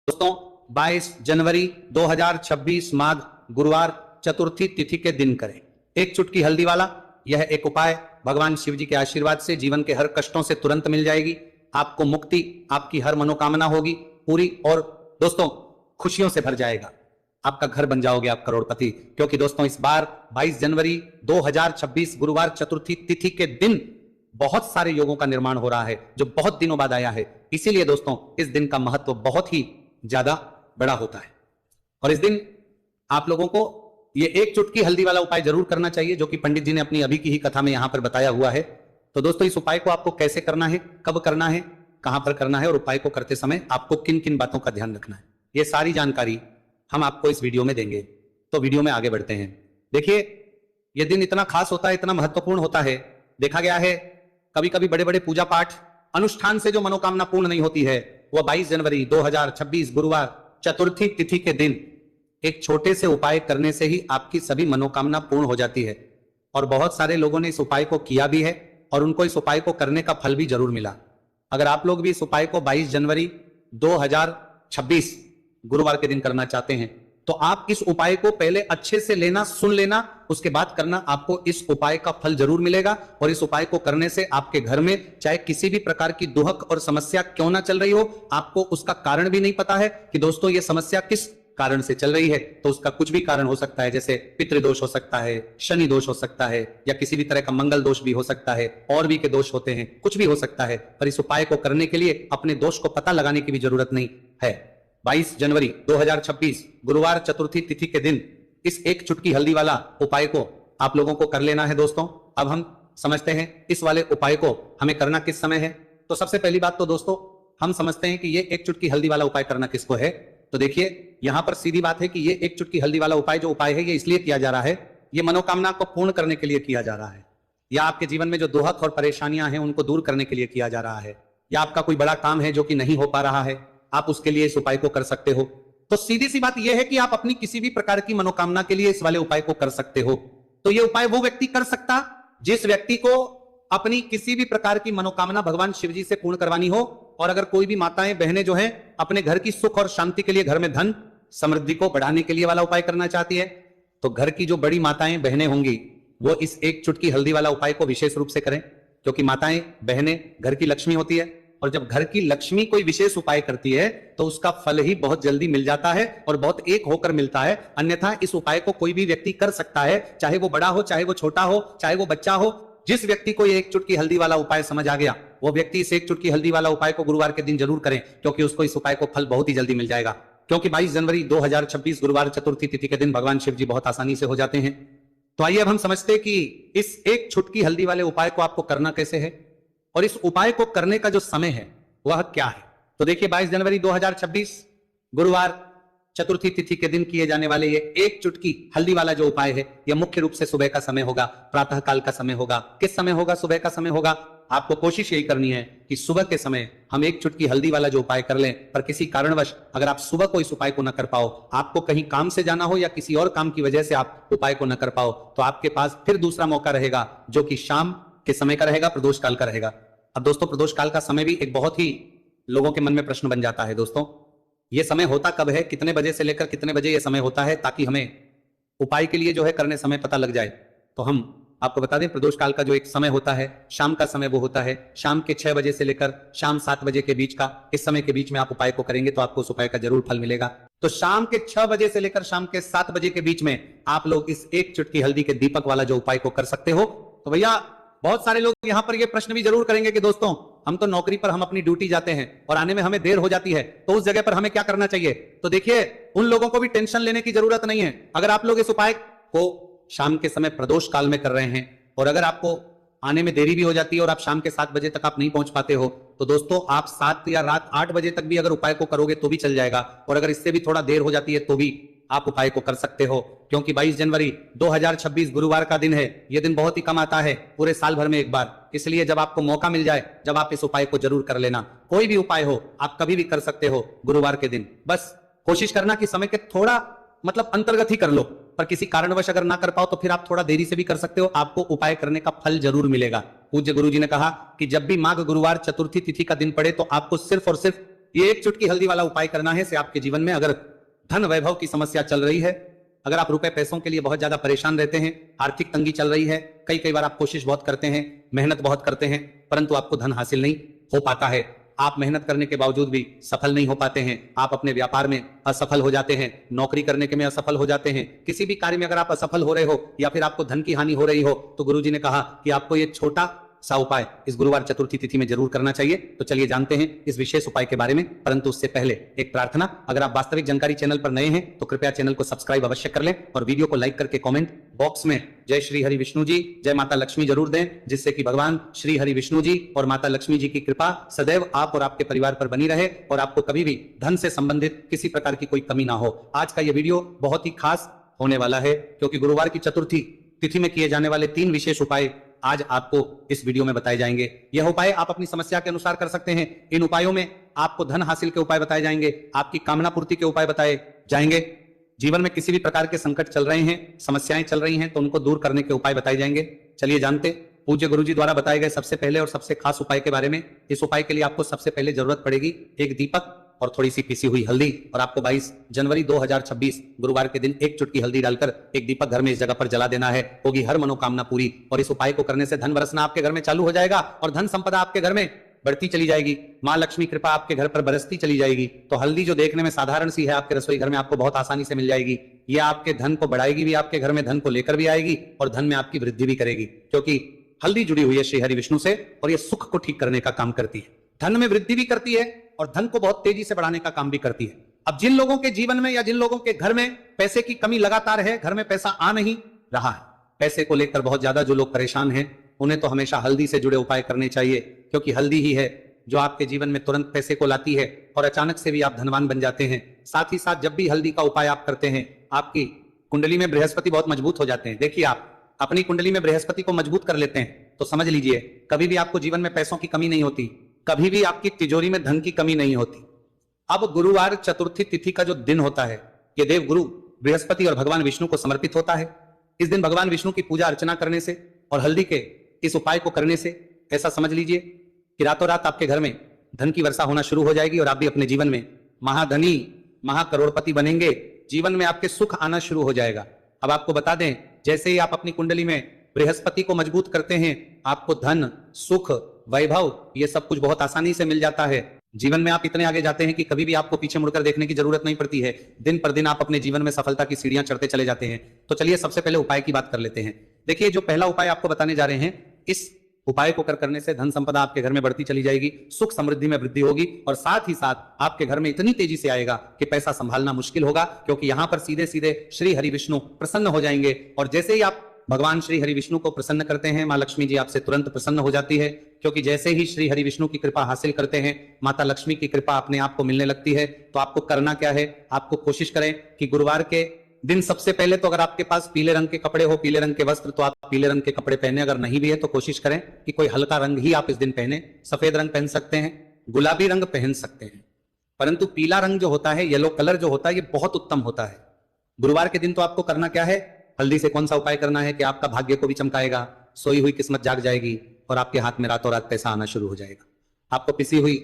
दोस्तों 22 जनवरी 2026 माघ गुरुवार चतुर्थी तिथि के दिन करें एक चुटकी हल्दी वाला। यह एक उपाय भगवान शिव जी के आशीर्वाद से जीवन के हर कष्टों से तुरंत मिल जाएगी। आपको मुक्ति, आपकी हर मनोकामना होगी पूरी और दोस्तों खुशियों से भर जाएगा। आपका घर बन जाओगे आप करोड़पति, क्योंकि दोस्तों इस बार 22 जनवरी 2026 गुरुवार चतुर्थी तिथि के दिन बहुत सारे योगों का निर्माण हो रहा है जो बहुत दिनों बाद आया है। इसीलिए दोस्तों इस दिन का महत्व बहुत ही ज्यादा बड़ा होता है और इस दिन आप लोगों को ये एक चुटकी हल्दी वाला उपाय जरूर करना चाहिए, जो कि पंडित जी ने अपनी अभी की ही कथा में यहां पर बताया हुआ है। तो दोस्तों इस उपाय को आपको कैसे करना है, कब करना है, कहां पर करना है और उपाय को करते समय आपको किन किन बातों का ध्यान रखना है, ये सारी जानकारी हम आपको इस वीडियो में देंगे। तो वीडियो में आगे बढ़ते हैं। देखिए यह दिन इतना खास होता है, इतना महत्वपूर्ण होता है। देखा गया है कभी कभी बड़े बड़े पूजा पाठ अनुष्ठान से जो मनोकामना पूर्ण नहीं होती है, वह 22 जनवरी 2026 गुरुवार चतुर्थी तिथि के दिन एक छोटे से उपाय करने से ही आपकी सभी मनोकामना पूर्ण हो जाती है। और बहुत सारे लोगों ने इस उपाय को किया भी है और उनको इस उपाय को करने का फल भी जरूर मिला। अगर आप लोग भी इस उपाय को 22 जनवरी 2026 गुरुवार के दिन करना चाहते हैं तो आप इस उपाय को पहले अच्छे से लेना, सुन लेना, उसके बाद करना। आपको इस उपाय का फल जरूर मिलेगा और इस उपाय को करने से आपके घर में चाहे किसी भी प्रकार की दुहक और समस्या क्यों ना चल रही हो, आपको उसका कारण भी नहीं पता है कि दोस्तों ये समस्या किस कारण से चल रही है, तो उसका कुछ भी कारण हो सकता है। जैसे पितृदोष हो सकता है, शनि दोष हो सकता है, या किसी भी तरह का मंगल दोष भी हो सकता है, और भी के दोष होते हैं, कुछ भी हो सकता है। पर इस उपाय को करने के लिए अपने दोष को पता लगाने की भी जरूरत नहीं है। 22 जनवरी 2026 गुरुवार चतुर्थी तिथि के दिन इस एक चुटकी हल्दी वाला उपाय को आप लोगों को कर लेना है। दोस्तों अब हम समझते हैं इस वाले उपाय को हमें करना किस समय है। तो सबसे पहली बात तो दोस्तों हम समझते हैं कि ये एक चुटकी हल्दी वाला उपाय करना किसको है। तो देखिए यहां पर सीधी बात है कि ये एक चुटकी हल्दी वाला उपाय जो उपाय है ये इसलिए किया जा रहा है, ये मनोकामना को पूर्ण करने के लिए किया जा रहा है, या आपके जीवन में जो दुहक और परेशानियां हैं उनको दूर करने के लिए किया जा रहा है, या आपका कोई बड़ा काम है जो कि नहीं हो पा रहा है, आप उसके लिए इस उपाय को कर सकते हो। तो सीधी सी बात यह है कि आप अपनी किसी भी प्रकार की मनोकामना के लिए इस वाले उपाय को कर सकते हो। तो यह उपाय वो व्यक्ति कर सकता जिस व्यक्ति को अपनी किसी भी प्रकार की मनोकामना भगवान शिव जी से पूर्ण करवानी हो। और अगर कोई भी माताएं बहनें जो हैं अपने घर की सुख और शांति के लिए, घर में धन समृद्धि को बढ़ाने के लिए वाला उपाय करना चाहती है, तो घर की जो बड़ी माताएं बहनें होंगी वो इस एक चुटकी हल्दी वाला उपाय को विशेष रूप से करें, क्योंकि माताएं बहनें घर की लक्ष्मी होती है और जब घर की लक्ष्मी कोई विशेष उपाय करती है तो उसका फल ही बहुत जल्दी मिल जाता है और बहुत एक होकर मिलता है। अन्यथा इस उपाय को कोई भी व्यक्ति कर सकता है, चाहे वो बड़ा हो, चाहे वो छोटा हो, चाहे वो बच्चा हो। जिस व्यक्ति को ये एक चुटकी हल्दी वाला उपाय समझ आ गया वो व्यक्ति इस एक चुटकी हल्दी वाला उपाय को गुरुवार के दिन जरूर करें, क्योंकि उसको इस उपाय को फल बहुत ही जल्दी मिल जाएगा। क्योंकि 22 जनवरी 2026 गुरुवार चतुर्थी तिथि के दिन भगवान शिव जी बहुत आसानी से हो जाते हैं। तो आइए अब हम समझते हैं कि इस एक चुटकी हल्दी वाले उपाय को आपको करना कैसे है और इस उपाय को करने का जो समय है वह क्या है। तो देखिए 22 जनवरी 2026 गुरुवार चतुर्थी तिथि के दिन किए जाने वाले ये एक चुटकी हल्दी वाला जो उपाय है यह मुख्य रूप से सुबह का समय होगा, प्रातः काल का समय होगा। किस समय होगा? सुबह का समय होगा। आपको कोशिश यही करनी है कि सुबह के समय हम एक चुटकी हल्दी वाला जो उपाय कर लें। पर किसी कारणवश अगर आप सुबह को इस उपाय को न कर पाओ, आपको कहीं काम से जाना हो या किसी और काम की वजह से आप उपाय को न कर पाओ, तो आपके पास फिर दूसरा मौका रहेगा जो कि शाम के समय का रहेगा, प्रदोष काल का रहेगा। अब दोस्तों प्रदोष काल का समय भी एक बहुत ही लोगों के मन में प्रश्न बन जाता है। दोस्तों ये समय होता कब है, कितने बजे से लेकर कितने बजे ये समय होता है, ताकि हमें उपाय के लिए जो है करने समय पता लग जाए। तो हम आपको बता दें प्रदोष काल का जो एक समय होता है, शाम का समय, वो होता है शाम के 6 बजे से लेकर शाम 7 बजे के बीच का। इस समय के बीच में आप उपाय को करेंगे तो आपको उस उपाय का जरूर फल मिलेगा। तो शाम के 6 बजे से लेकर शाम के 7 बजे के बीच में आप लोग इस एक चुटकी हल्दी के दीपक वाला जो उपाय को कर सकते हो। तो भैया बहुत सारे लोग यहां पर ये प्रश्न भी जरूर करेंगे कि दोस्तों हम तो नौकरी पर, हम अपनी ड्यूटी जाते हैं और आने में हमें देर हो जाती है, तो उस जगह पर हमें क्या करना चाहिए। तो देखिए उन लोगों को भी टेंशन लेने की जरूरत नहीं है। अगर आप लोग इस उपाय को शाम के समय प्रदोष काल में कर रहे हैं और अगर आपको आने में देरी भी हो जाती है और आप शाम के 7 बजे तक आप नहीं पहुंच पाते हो, तो दोस्तों आप 7 या रात 8 बजे तक भी अगर उपाय को करोगे तो भी चल जाएगा। और अगर इससे भी थोड़ा देर हो जाती है तो भी आप उपाय को कर सकते हो, क्योंकि 22 जनवरी 2026 गुरुवार का दिन है। यह दिन बहुत ही कम आता है पूरे साल भर में एक बार। इसलिए जब आपको मौका मिल जाए, जब आप इस उपाय को जरूर कर लेना। कोई भी उपाय हो आप कभी भी कर सकते हो गुरुवार के दिन। बस कोशिश करना कि समय के थोड़ा अंतर्गत ही कर लो। पर किसी कारणवश अगर ना कर पाओ तो फिर आप थोड़ा देरी से भी कर सकते हो, आपको उपाय करने का फल जरूर मिलेगा। पूज्य गुरु जी ने कहा कि जब भी माघ गुरुवार चतुर्थी तिथि का दिन पड़े तो आपको सिर्फ और सिर्फ ये एक चुटकी हल्दी वाला उपाय करना है से आपके जीवन में अगर धन वैभव की समस्या चल रही है, अगर आप रुपए पैसों के लिए बहुत ज्यादा परेशान रहते हैं, आर्थिक तंगी चल रही है, कई बार आप कोशिश बहुत करते हैं, मेहनत बहुत करते हैं, परंतु आपको धन हासिल नहीं हो पाता है, आप मेहनत करने के बावजूद भी सफल नहीं हो पाते हैं, आप अपने व्यापार में असफल हो जाते हैं, नौकरी करने के में असफल हो जाते हैं, किसी भी कार्य में अगर आप असफल हो रहे हो या फिर आपको धन की हानि हो रही हो, तो गुरुजी ने कहा कि आपको ये छोटा सा उपाय इस गुरुवार चतुर्थी तिथि में जरूर करना चाहिए। तो चलिए जानते हैं इस विशेष उपाय के बारे में, परंतु उससे पहले एक प्रार्थना, अगर आप वास्तविक जानकारी चैनल पर नए हैं तो कृपया चैनल को सब्सक्राइब अवश्य कर लें और वीडियो को लाइक करके कमेंट बॉक्स में जय श्री हरि विष्णु जी, जय माता लक्ष्मी जरूर दें, जिससे कि भगवान श्री हरि विष्णु जी और माता लक्ष्मी जी की कृपा सदैव आप और आपके परिवार पर बनी रहे और आपको कभी भी धन से संबंधित किसी प्रकार की कोई कमी ना हो। आज का यह वीडियो बहुत ही खास होने वाला है क्योंकि गुरुवार की चतुर्थी तिथि में किए जाने वाले 3 विशेष उपाय आज आपको इस वीडियो में बताए जाएंगे। यह उपाय आप अपनी समस्या के अनुसार कर सकते हैं। इन उपायों में आपको धन हासिल के उपाय बताए जाएंगे, आपकी कामना पूर्ति के उपाय बताए जाएंगे, जीवन में किसी भी प्रकार के संकट चल रहे हैं, समस्याएं चल रही हैं तो उनको दूर करने के उपाय बताए जाएंगे। चलिए जानते पूज्य गुरुजी द्वारा बताए गए सबसे पहले और सबसे खास उपाय के बारे में। इस उपाय के लिए आपको सबसे पहले जरूरत पड़ेगी एक दीपक और थोड़ी सी पिसी हुई हल्दी, और आपको 22 जनवरी 2026 गुरुवार के दिन एक चुटकी हल्दी डालकर एक दीपक घर में इस जगह पर जला देना है। होगी हर मनोकामना पूरी। और इस उपाय को करने से धन बरसना आपके घर में चालू हो जाएगा और धन संपदा आपके घर में बढ़ती चली जाएगी, मां लक्ष्मी कृपा आपके घर पर बरसती चली जाएगी। तो हल्दी जो देखने में साधारण सी है, आपके रसोई घर में आपको बहुत आसानी से मिल जाएगी। ये आपके धन को बढ़ाएगी भी, आपके घर में धन को लेकर भी आएगी और धन में आपकी वृद्धि भी करेगी, क्योंकि हल्दी जुड़ी हुई है श्री हरि विष्णु से और ये सुख को ठीक करने का काम करती है, धन में वृद्धि भी करती है और धन को बहुत तेजी से बढ़ाने का काम भी करती है। अब जिन लोगों के जीवन में या जिन लोगों के घर में पैसे की कमी लगातार है, घर में पैसा आ नहीं रहा है, पैसे को लेकर बहुत ज्यादा जो लोग परेशान हैं, उन्हें तो हमेशा हल्दी से जुड़े उपाय करने चाहिए, क्योंकि हल्दी ही है जो आपके जीवन में तुरंत पैसे को लाती है और अचानक से भी आप धनवान बन जाते हैं। साथ ही साथ जब भी हल्दी का उपाय आप करते हैं, आपकी कुंडली में बृहस्पति बहुत मजबूत हो जाते हैं। देखिए, आप अपनी कुंडली में बृहस्पति को मजबूत कर लेते हैं तो समझ लीजिए कभी भी आपको जीवन में पैसों की कमी नहीं होती, कभी भी आपकी तिजोरी में धन की कमी नहीं होती। अब गुरुवार चतुर्थी तिथि का जो दिन होता है, ये देव गुरु बृहस्पति और भगवान विष्णु को समर्पित होता है। इस दिन भगवान विष्णु की पूजा अर्चना करने से और हल्दी के इस उपाय को करने से ऐसा समझ लीजिए कि रातों रात आपके घर में धन की वर्षा होना शुरू हो जाएगी और आप भी अपने जीवन में महाधनी महाकरोड़पति बनेंगे, जीवन में आपके सुख आना शुरू हो जाएगा। अब आपको बता दें, जैसे ही आप अपनी कुंडली में बृहस्पति को मजबूत करते हैं, आपको धन, सुख, वैभव ये सब कुछ बहुत आसानी से मिल जाता है। जीवन में आप इतने आगे जाते हैं कि कभी भी आपको पीछे मुड़कर देखने की जरूरत नहीं पड़ती है। दिन पर दिन आप अपने जीवन में सफलता की सीढ़ियां चढ़ते चले जाते हैं। तो चलिए सबसे पहले उपाय की बात कर लेते हैं। देखिए, जो पहला उपाय आपको बताने जा रहे हैं, इस उपाय को करने से धन संपदा आपके घर में बढ़ती चली जाएगी, सुख समृद्धि में वृद्धि होगी और साथ ही साथ आपके घर में इतनी तेजी से आएगा कि पैसा संभालना मुश्किल होगा, क्योंकि यहां पर सीधे सीधे श्री हरि विष्णु प्रसन्न हो जाएंगे। और जैसे ही आप भगवान श्री हरि विष्णु को प्रसन्न करते हैं, मां लक्ष्मी जी आपसे तुरंत प्रसन्न हो जाती है, क्योंकि जैसे ही श्री हरि विष्णु की कृपा हासिल करते हैं, माता लक्ष्मी की कृपा अपने आप को मिलने लगती है। तो आपको करना क्या है, आपको कोशिश करें कि गुरुवार के दिन सबसे पहले तो अगर आपके पास पीले रंग के कपड़े हो, पीले रंग के वस्त्र, तो आप पीले रंग के कपड़े पहने। अगर नहीं भी है तो कोशिश करें कि कोई हल्का रंग ही आप इस दिन पहने। सफेद रंग पहन सकते हैं, गुलाबी रंग पहन सकते हैं, परंतु पीला रंग जो होता है, येलो कलर जो होता है, ये बहुत उत्तम होता है। गुरुवार के दिन तो आपको करना क्या है, हल्दी से कौन सा उपाय करना है कि आपका भाग्य को भी चमकाएगा, सोई हुई किस्मत जाग जाएगी और आपके हाथ में रातों रात पैसा आना शुरू हो जाएगा। आपको पिसी हुई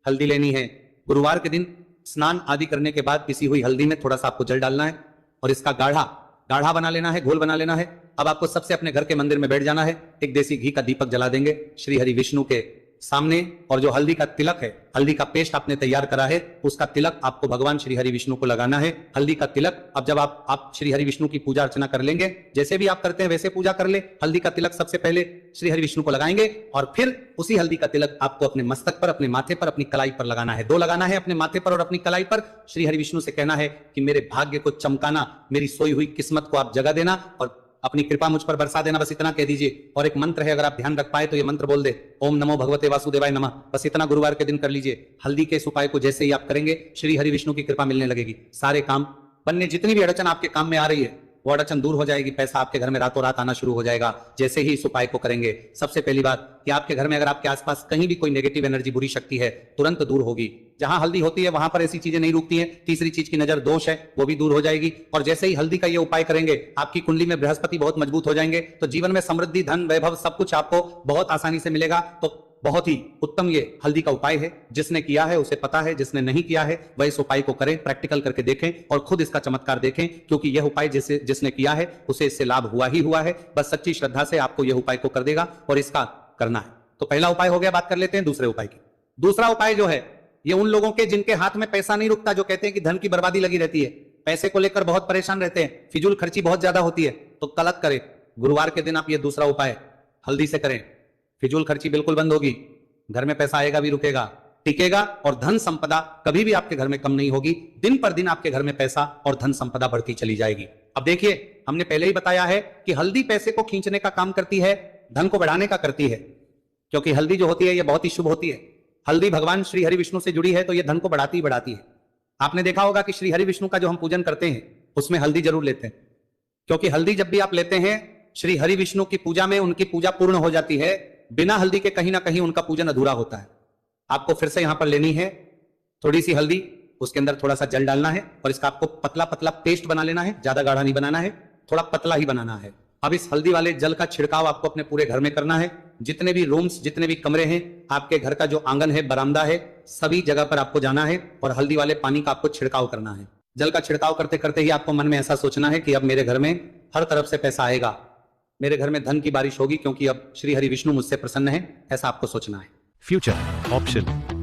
हल्दी लेनी है। गुरुवार के दिन स्नान आदि करने के बाद पिसी हुई हल्दी में थोड़ा सा आपको जल डालना है और इसका गाढ़ा बना लेना है, घोल बना लेना है। अब आपको सबसे अपने घर के मंदिर में बैठ जाना है, एक देसी घी का दीपक जला देंगे श्री हरि विष्णु के सामने, और जो हल्दी का तिलक है, हल्दी का पेस्ट आपने तैयार करा है, उसका तिलक आपको भगवान श्री हरि विष्णु को लगाना है। हल्दी का तिलक, अब जब आप श्री हरि विष्णु की पूजा अर्चना कर लेंगे, जैसे भी आप करते हैं वैसे पूजा कर ले। हल्दी का तिलक सबसे पहले श्री हरि विष्णु को लगाएंगे और फिर उसी हल्दी का तिलक आपको अपने मस्तक पर, अपने माथे पर, अपनी कलाई पर लगाना है। 2 लगाना है, अपने माथे पर और अपनी कलाई पर। श्री हरि विष्णु से कहना है कि मेरे भाग्य को चमकाना, मेरी सोई हुई किस्मत को आप जगा देना और अपनी कृपा मुझ पर बरसा देना, बस इतना कह दीजिए। और एक मंत्र है, अगर आप ध्यान रख पाए तो ये मंत्र बोल दे, ओम नमो भगवते वासुदेवाय नमः। बस इतना गुरुवार के दिन कर लीजिए। हल्दी के इस उपाय को जैसे ही आप करेंगे, श्री हरि विष्णु की कृपा मिलने लगेगी, सारे काम बनने, जितनी भी अड़चन आपके काम में आ रही है वो अड़चन दूर हो जाएगी, पैसा आपके घर में रातों रात आना शुरू हो जाएगा जैसे ही इस उपाय को करेंगे। सबसे पहली बात कि आपके घर में अगर आपके आसपास कहीं भी कोई नेगेटिव एनर्जी, बुरी शक्ति है, तुरंत दूर होगी। जहां हल्दी होती है वहां पर ऐसी चीजें नहीं रुकती हैं। तीसरी चीज की नजर दोष है, वो भी दूर हो जाएगी। और जैसे ही हल्दी का ये उपाय करेंगे, आपकी कुंडली में बृहस्पति बहुत मजबूत हो जाएंगे, तो जीवन में समृद्धि, धन, वैभव सब कुछ आपको बहुत आसानी से मिलेगा। तो बहुत ही उत्तम ये हल्दी का उपाय है। जिसने किया है उसे पता है, जिसने नहीं किया है वह इस उपाय को करें, प्रैक्टिकल करके देखें और खुद इसका चमत्कार देखें, क्योंकि यह उपाय जिसने किया है उसे इससे लाभ हुआ ही हुआ है। बस सच्ची श्रद्धा से आपको यह उपाय को कर देगा और इसका करना है। तो पहला उपाय हो गया, बात कर लेते हैं दूसरे उपाय की। दूसरा उपाय जो है ये उन लोगों के जिनके हाथ में पैसा नहीं रुकता, जो कहते हैं कि धन की बर्बादी लगी रहती है, पैसे को लेकर बहुत परेशान रहते हैं, फिजूल खर्ची बहुत ज्यादा होती है, तो कलक करें। गुरुवार के दिन आप ये दूसरा उपाय हल्दी से करें, फिजूल खर्ची बिल्कुल बंद होगी, घर में पैसा आएगा भी, रुकेगा, टिकेगा और धन संपदा कभी भी आपके घर में कम नहीं होगी। दिन पर दिन आपके घर में पैसा और धन संपदा बढ़ती चली जाएगी। अब देखिए, हमने पहले ही बताया है कि हल्दी पैसे को खींचने का काम करती है, धन को बढ़ाने का करती है, क्योंकि हल्दी जो होती है यह बहुत ही शुभ होती है। हल्दी भगवान श्री हरि विष्णु से जुड़ी है तो यह धन को बढ़ाती ही बढ़ाती है। आपने देखा होगा कि श्री हरि विष्णु का जो हम पूजन करते हैं उसमें हल्दी जरूर लेते हैं, क्योंकि हल्दी जब भी आप लेते हैं श्री हरि विष्णु की पूजा में उनकी पूजा पूर्ण हो जाती है। बिना हल्दी के कहीं ना कहीं उनका पूजन अधूरा होता है। आपको फिर से यहां पर लेनी है थोड़ी सी हल्दी, उसके अंदर थोड़ा सा जल डालना है और इसका आपको पतला पतला पेस्ट बना लेना है, ज्यादा गाढ़ा नहीं बनाना है, थोड़ा पतला ही बनाना है। अब इस हल्दी वाले जल का छिड़काव आपको अपने पूरे घर में करना है। जितने भी रूम्स, जितने भी कमरे हैं, आपके घर का जो आंगन है, बरामदा है, सभी जगह पर आपको जाना है और हल्दी वाले पानी का आपको छिड़काव करना है। जल का छिड़काव करते करते ही आपको मन में ऐसा सोचना है कि अब मेरे घर में हर तरफ से पैसा आएगा, मेरे घर में धन की बारिश होगी, क्योंकि अब श्री हरि विष्णु मुझसे प्रसन्न है, ऐसा आपको सोचना है। Future option